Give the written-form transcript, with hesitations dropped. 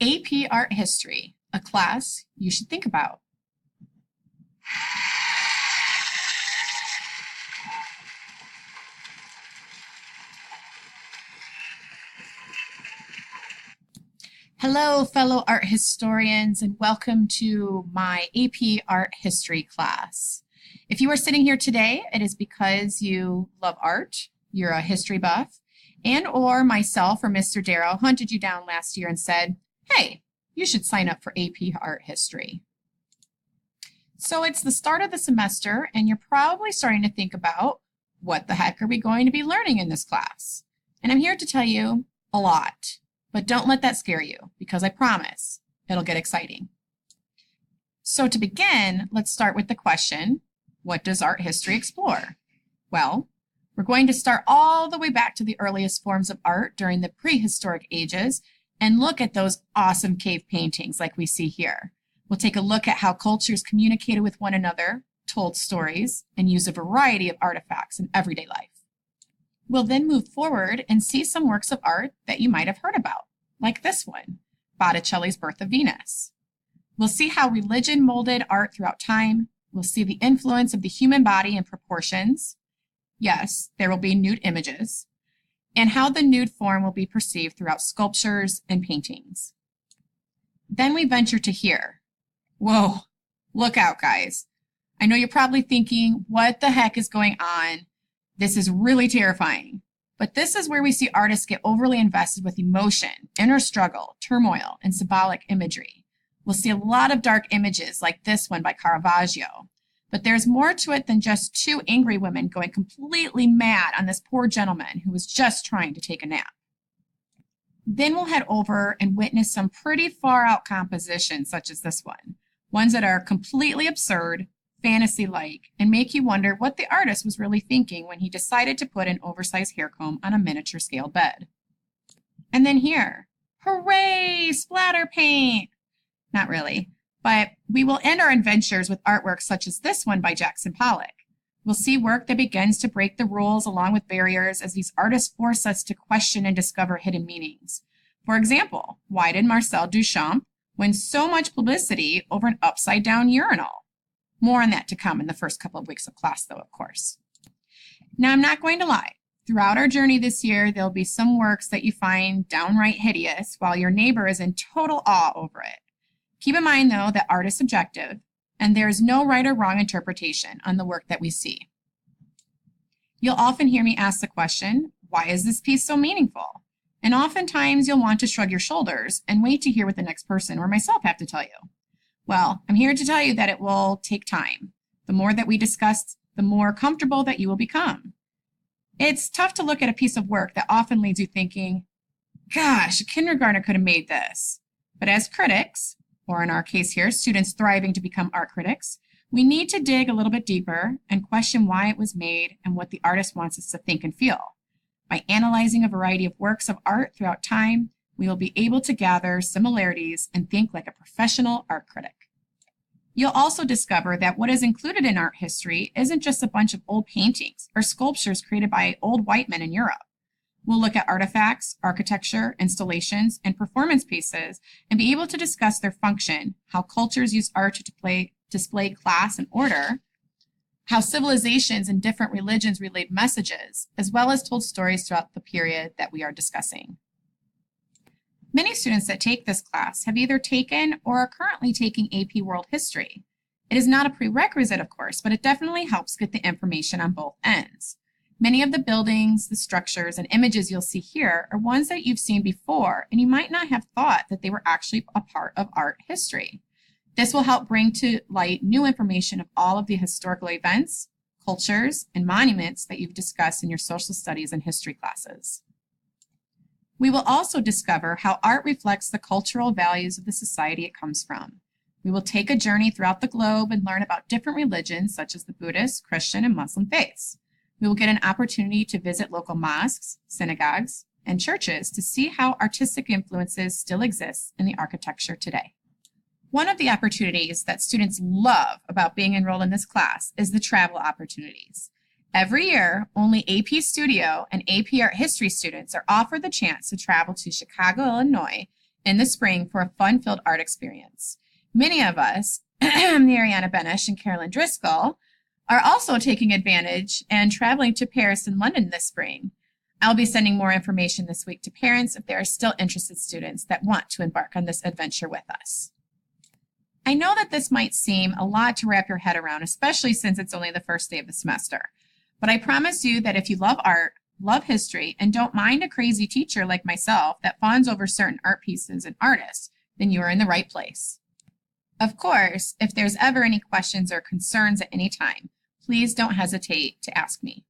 AP Art History, a class you should think about. Hello, fellow art historians, and welcome to my AP Art History class. If you are sitting here today, it is because you love art, you're a history buff, and or myself or Mr. Darrow hunted you down last year and said, hey, you should sign up for AP Art History. So it's the start of the semester, and you're probably starting to think about, what the heck are we going to be learning in this class? And I'm here to tell you a lot. But don't let that scare you, because I promise it'll get exciting. So to begin, let's start with the question, what does art history explore? Well, we're going to start all the way back to the earliest forms of art during the prehistoric ages and look at those awesome cave paintings like we see here. We'll take a look at how cultures communicated with one another, told stories, and used a variety of artifacts in everyday life. We'll then move forward and see some works of art that you might have heard about, like this one, Botticelli's Birth of Venus. We'll see how religion molded art throughout time. We'll see the influence of the human body and proportions. Yes, there will be nude images, and how the nude form will be perceived throughout sculptures and paintings. Then we venture to here. Whoa, look out, guys. I know you're probably thinking, what the heck is going on? This is really terrifying, but this is where we see artists get overly invested with emotion, inner struggle, turmoil, and symbolic imagery. We'll see a lot of dark images like this one by Caravaggio, but there's more to it than just two angry women going completely mad on this poor gentleman who was just trying to take a nap. Then we'll head over and witness some pretty far out compositions such as this one, ones that are completely absurd, fantasy-like, and make you wonder what the artist was really thinking when he decided to put an oversized hair comb on a miniature scale bed. And then here, hooray, splatter paint! Not really, but we will end our adventures with artworks such as this one by Jackson Pollock. We'll see work that begins to break the rules along with barriers as these artists force us to question and discover hidden meanings. For example, why did Marcel Duchamp win so much publicity over an upside-down urinal? More on that to come in the first couple of weeks of class, though, of course. Now, I'm not going to lie. Throughout our journey this year, there'll be some works that you find downright hideous, while your neighbor is in total awe over it. Keep in mind, though, that art is subjective, and there is no right or wrong interpretation on the work that we see. You'll often hear me ask the question, why is this piece so meaningful? And oftentimes, you'll want to shrug your shoulders and wait to hear what the next person or myself have to tell you. Well, I'm here to tell you that it will take time. The more that we discuss, the more comfortable that you will become. It's tough to look at a piece of work that often leaves you thinking, gosh, a kindergartner could have made this. But as critics, or in our case here, students thriving to become art critics, we need to dig a little bit deeper and question why it was made and what the artist wants us to think and feel. By analyzing a variety of works of art throughout time, we will be able to gather similarities and think like a professional art critic. You'll also discover that what is included in art history isn't just a bunch of old paintings or sculptures created by old white men in Europe. We'll look at artifacts, architecture, installations, and performance pieces and be able to discuss their function, how cultures use art to display class and order, how civilizations and different religions relayed messages, as well as told stories throughout the period that we are discussing. Many students that take this class have either taken or are currently taking AP World History. It is not a prerequisite, of course, but it definitely helps get the information on both ends. Many of the buildings, the structures, and images you'll see here are ones that you've seen before, and you might not have thought that they were actually a part of art history. This will help bring to light new information of all of the historical events, cultures, and monuments that you've discussed in your social studies and history classes. We will also discover how art reflects the cultural values of the society it comes from. We will take a journey throughout the globe and learn about different religions such as the Buddhist, Christian, and Muslim faiths. We will get an opportunity to visit local mosques, synagogues, and churches to see how artistic influences still exist in the architecture today. One of the opportunities that students love about being enrolled in this class is the travel opportunities. Every year, only AP Studio and AP Art History students are offered the chance to travel to Chicago, Illinois, in the spring for a fun-filled art experience. Many of us, Mariana Benish and Carolyn Driscoll, are also taking advantage and traveling to Paris and London this spring. I'll be sending more information this week to parents if there are still interested students that want to embark on this adventure with us. I know that this might seem a lot to wrap your head around, especially since it's only the first day of the semester. But I promise you that if you love art, love history, and don't mind a crazy teacher like myself that fawns over certain art pieces and artists, then you are in the right place. Of course, if there's ever any questions or concerns at any time, please don't hesitate to ask me.